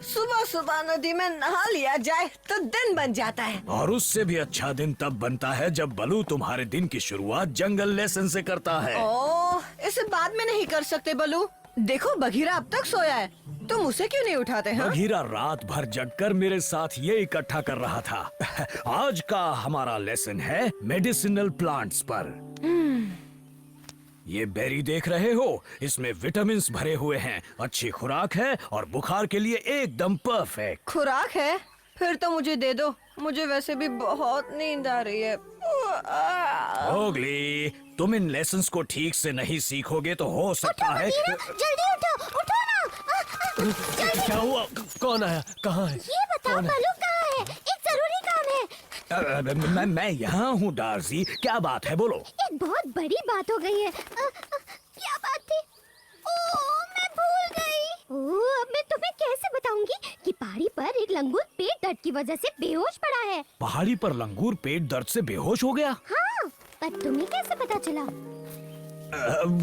सुबह सुबह नदी में नहा लिया जाए तो दिन बन जाता है। और उससे भी अच्छा दिन तब बनता है जब बलू तुम्हारे दिन की शुरुआत जंगल लेसन से करता है। ओह, इसे बाद में नहीं कर सकते बलू। देखो बघीरा अब तक सोया है, तुम उसे क्यों नहीं उठाते हैं? बघीरा रात भर जगकर मेरे साथ ये इकट्ठा कर रहा था। आज का हमारा लेसन है मेडिसिनल प्लांट्स पर। ये बेरी देख रहे हो, इसमें विटामिन्स भरे हुए हैं, अच्छी खुराक है और बुखार के लिए एकदम परफेक्ट। खुराक है? फिर तो मुझे दे दो, मुझे वैसे भी बहुत नींद आ रही है। मोगली, तुम इन लेसन्स को ठीक से नहीं सीखोगे तो हो सकता है। जल्दी उठो, उठो ना। क्या हुआ? कौन आया? कहाँ है? ये बताओ बलू कहाँ है? एक जरूरी काम है। मैं यहाँ हूँ डार्सी, क्या बात है बोलो। एक बहुत बड़ी बात हो गई है। क्या बात थी? ओह, मैं भूल गई। ओह, अब मैं तुम्हें कैसे बताऊंगी कि पहाड़ी पर एक लंगूर पेट दर्द की वजह से बेहोश पड़ा है। पहाड़ी पर लंगूर पेट दर्द से बेहोश हो गया? हाँ, पर तुम्हें कैसे पता चला?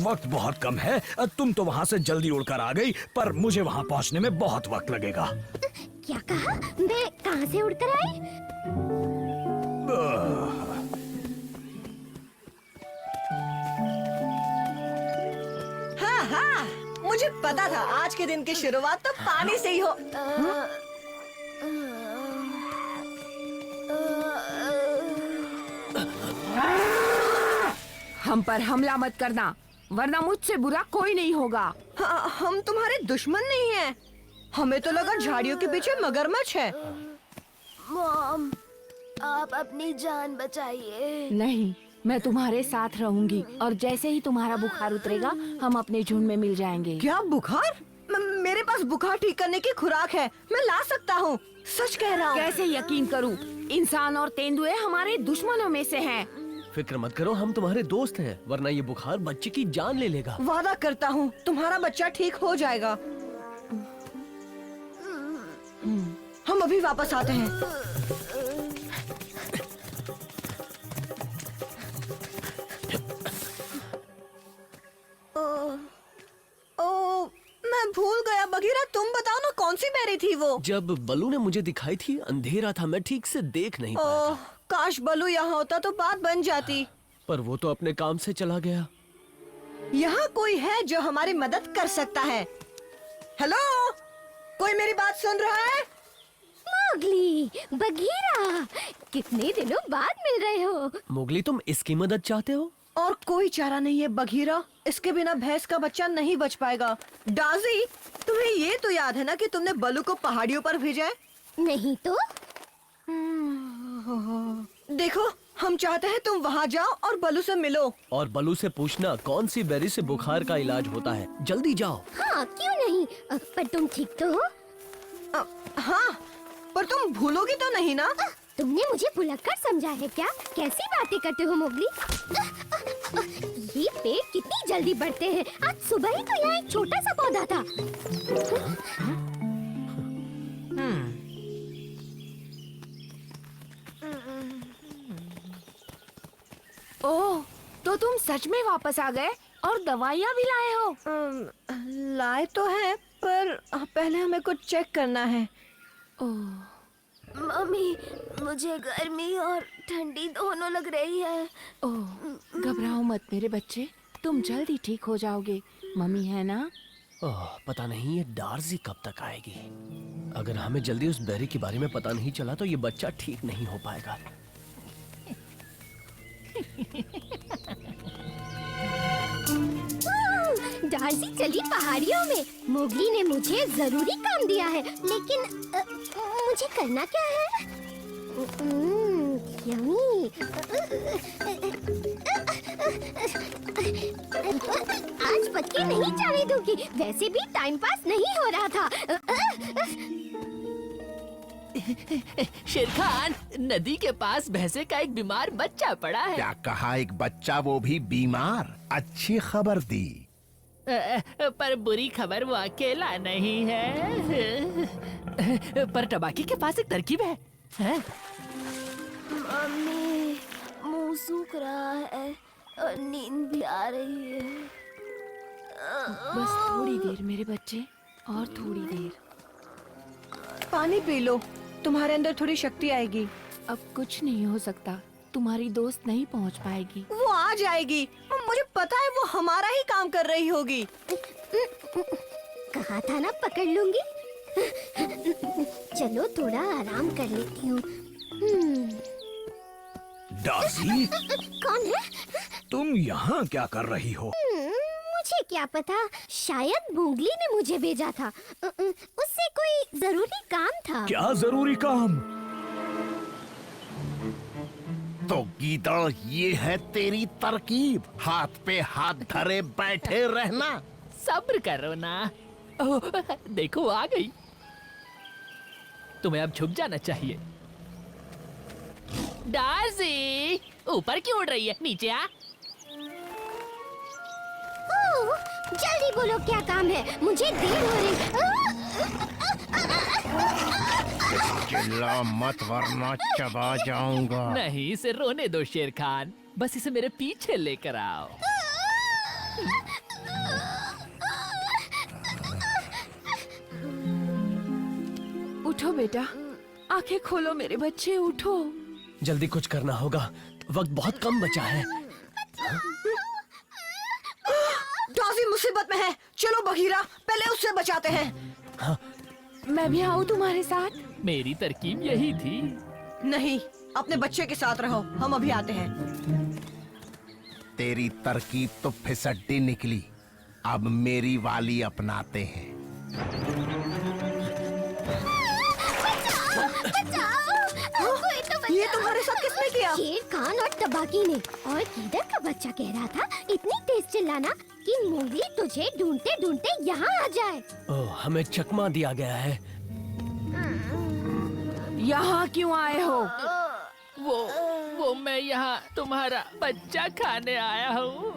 वक्त बहुत कम है, तुम तो वहाँ से जल्दी उड़कर आ गई, पर मुझे वहाँ पहुँचने में बहुत वक्त लगेगा। क्या कहा? मैं कहाँ से उड़कर आई? हाँ हाँ, मुझे पता था आज के दिन की शुरुआत तो पानी से ही हो। हम पर हमला मत करना, वरना मुझसे बुरा कोई नहीं होगा। हाँ, हम तुम्हारे दुश्मन नहीं हैं। हमें तो लगा झाड़ियों के पीछे मगरमच्छ है। मॉम, आप अपनी जान बचाइए। नहीं, मैं तुम्हारे साथ रहूंगी और जैसे ही तुम्हारा बुखार उतरेगा हम अपने झुंड में मिल जाएंगे। क्या बुखार? मेरे पास बुखार ठीक करने की खुराक है, मैं ला सकता हूँ। सच कह रहा हूँ। कैसे यकीन करूं? इंसान और तेंदुए हमारे दुश्मनों में से हैं। फिक्र मत करो, हम तुम्हारे दोस्त हैं, वरना ये बुखार बच्चे की जान ले लेगा। वादा करता हूँ तुम्हारा बच्चा ठीक हो जाएगा। हम अभी वापस आते हैं। ओ, मैं भूल गया बघीरा, तुम बताओ ना कौन सी बेरी थी वो? जब बलू ने मुझे दिखाई थी अंधेरा था, मैं ठीक से देख नहीं पाया ओह, काश बलू यहाँ होता तो बात बन जाती। पर वो तो अपने काम से चला गया। यहाँ कोई है जो हमारी मदद कर सकता है? हेलो, कोई मेरी बात सुन रहा है? मोगली, बघीरा, कितने दिनों बाद मिल रहे हो। मोगली, तुम इसकी मदद चाहते हो? और कोई चारा नहीं है बघीरा, इसके बिना भैंस का बच्चा नहीं बच पाएगा। डाजी, तुम्हें ये तो याद है ना कि तुमने बलू को पहाड़ियों पर भेजा है? नहीं तो? देखो, हम चाहते हैं तुम वहाँ जाओ और बलू से मिलो। और बलू से पूछना कौन सी बेरी से बुखार का इलाज होता है। जल्दी जाओ। हाँ, क्यों नहीं? पर तुम ठीक तो हो? हाँ, पर तुम भूलोगी तो नहीं ना? तुमने मुझे भुलक्कड़ समझा है क्या? कैसी बातें करते हो मोगली? ये पेड़ कितनी जल्दी बढ़ते हैं। आज सुबह ही तो यहाँ एक छोटा सा पौधा था। ओह, तो तुम सच में वापस आ गए और दवाइयाँ भी लाए हो? लाए तो है, पर पहले हमें कुछ चेक करना है। ओह, मम्मी, मुझे गर्मी और ठंडी दोनों लग रही है। ओह, घबराओ मत मेरे बच्चे, तुम जल्दी ठीक हो जाओगे। मम्मी है ना? पता नहीं ये डार्सी कब तक आएगी। अगर हमें जल्दी उस बेरी के बारे में पता नहीं चला तो ये बच्चा ठीक नहीं हो पाएगा। डार्सी चली पहाड़ियों में। मोगली ने मुझे जरूरी काम दिया है, लेकिन मुझे करना क्या है? यम्मी। आज पत्ते नहीं जाने दूंगी, वैसे भी टाइम पास नहीं हो रहा था। शेरखान, नदी के पास भैंसे का एक बीमार बच्चा पड़ा है। क्या कहा? एक बच्चा, वो भी बीमार? अच्छी खबर दी। पर बुरी खबर वो अकेला नहीं है। पर टबाकी के पास एक तरकीब है। मम्मी, मुंह सूख रहा है और नींद भी आ रही है। बस थोड़ी देर मेरे बच्चे, और थोड़ी देर। पानी पी लो, तुम्हारे अंदर थोड़ी शक्ति आएगी। अब कुछ नहीं हो सकता, तुम्हारी दोस्त नहीं पहुंच पाएगी। वो आ जाएगी, मुझे पता है वो हमारा ही काम कर रही होगी। कहा था ना पकड़ लूंगी। चलो थोड़ा आराम कर लेती हूँ। डार्सी, कौन है? तुम यहाँ क्या कर रही हो? मुझे क्या पता, शायद मोगली ने मुझे भेजा था। उससे कोई जरूरी काम था। क्या जरूरी काम? तो गीदड़, ये है तेरी तरकीब, हाथ पे हाथ धरे बैठे रहना। सब्र करो ना। ओह, देखो आ गई। तुम्हें अब छुप जाना चाहिए। डार्सी, ऊपर क्यों उड़ रही है? नीचे आ। ओह, जल्दी बोलो क्या काम है, मुझे देर हो रही। चिल्ला मत वरना चबा जाऊंगा। नहीं, इसे रोने दो शेर खान, बस इसे मेरे पीछे लेकर आओ। उठो बेटा, आंखें खोलो मेरे बच्चे, उठो। जल्दी कुछ करना होगा, वक्त बहुत कम बचा है। डार्सी मुसीबत में है, चलो बघीरा, पहले उससे बचाते हैं। मैं भी आऊँ तुम्हारे साथ? मेरी तरकीब यही थी। नहीं, अपने बच्चे के साथ रहो, हम अभी आते हैं। तेरी तरकीब तो फिसड्डी निकली, अब मेरी वाली अपनाते हैं। ये तुम्हारे साथ किसने किया? शेर खान और तबाकी ने। और गीदड़ का बच्चा कह रहा था इतनी तेज चिल्लाना कि मोगली तुझे ढूंढते ढूंढते यहाँ आ जाए। ओह, हमें चकमा दिया गया है। यहाँ क्यों आए हो? वो मैं यहाँ तुम्हारा बच्चा खाने आया हूँ।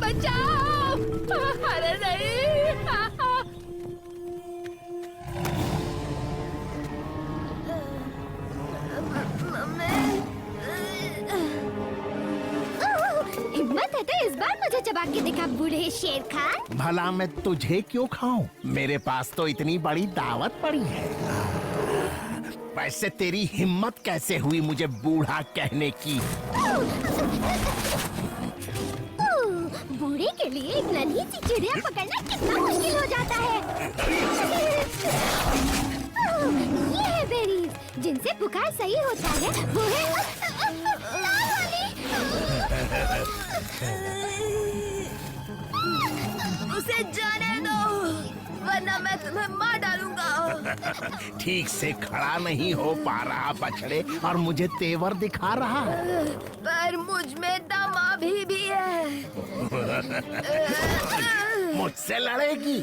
बचाओ! अरे नहीं! हिम्मत है तो इस बार मुझे चबा के दिखा बूढ़े शेर खान। भला मैं तुझे क्यों खाऊं? मेरे पास तो इतनी बड़ी दावत पड़ी है। वैसे तेरी हिम्मत कैसे हुई मुझे बूढ़ा कहने की? बूढ़े के लिए एक नन्ही सी चिड़िया पकड़ना कितना मुश्किल हो जाता है। ये है बेरीज, जिनसे बुखार सही होता है। वो है उसे जाने दो, वरना मैं तुम्हें मार डालूंगा। ठीक से खड़ा नहीं हो पा रहा बछड़े, और मुझे तेवर दिखा रहा है। पर मुझ में दम अभी भी है। मुझसे लड़ेगी?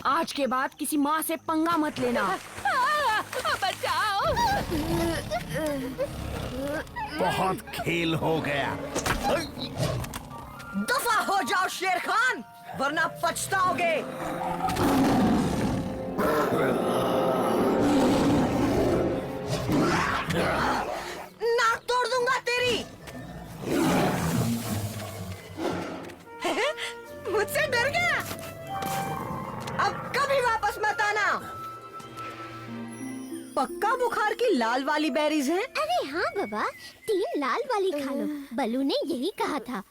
आज के बाद किसी माँ से पंगा मत लेना। बचाओ! बहुत खेल हो गया। दफा हो जाओ शेर खान, वरना पछताओगे। नाक तोड़ दूंगा तेरी। मुझसे डर गया? अब कभी वापस मत आना। पक्का बुखार की लाल वाली बेरीज हैं? अरे हाँ बाबा, 3 लाल वाली खा लो, बलू ने यही कहा था।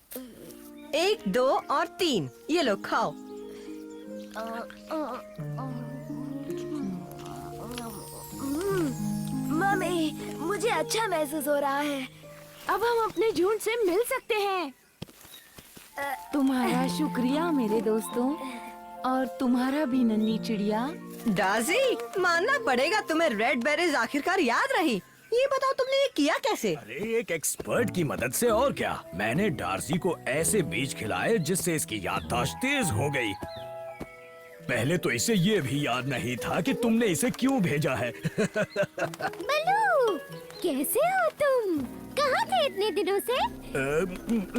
1, 2 और 3, ये लो खाओ। मम्मी, मुझे अच्छा महसूस हो रहा है। अब हम अपने झुंड से मिल सकते हैं। तुम्हारा शुक्रिया मेरे दोस्तों, और तुम्हारा भी नन्ही चिड़िया। डार्सी, मानना पड़ेगा तुम्हें रेड बेरीज आखिरकार याद रही। ये बताओ तुमने ये किया कैसे? अरे एक एक्सपर्ट की मदद से, और क्या। मैंने डार्सी को ऐसे बीज खिलाए जिससे इसकी याददाश्त तेज हो गई। पहले तो इसे ये भी याद नहीं था कि तुमने इसे क्यों भेजा है। बलू, कैसे हो तुम? कहाँ थे इतने दिनों से?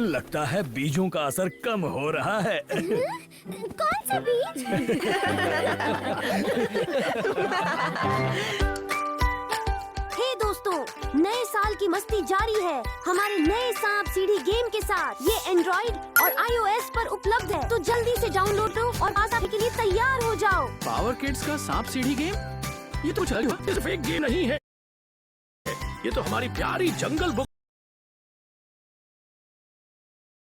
लगता है बीजों का असर कम हो रहा है। कौन सा बीज? नए साल की मस्ती जारी है हमारे नए सांप सीढ़ी गेम के साथ। ये एंड्रॉइड और iOS पर उपलब्ध है, तो जल्दी से डाउनलोड करो और आसानी के लिए तैयार हो जाओ। पावर किड्स का सांप सीढ़ी गेम, ये तो सिर्फ एक गेम नहीं है, ये तो हमारी प्यारी जंगल बुक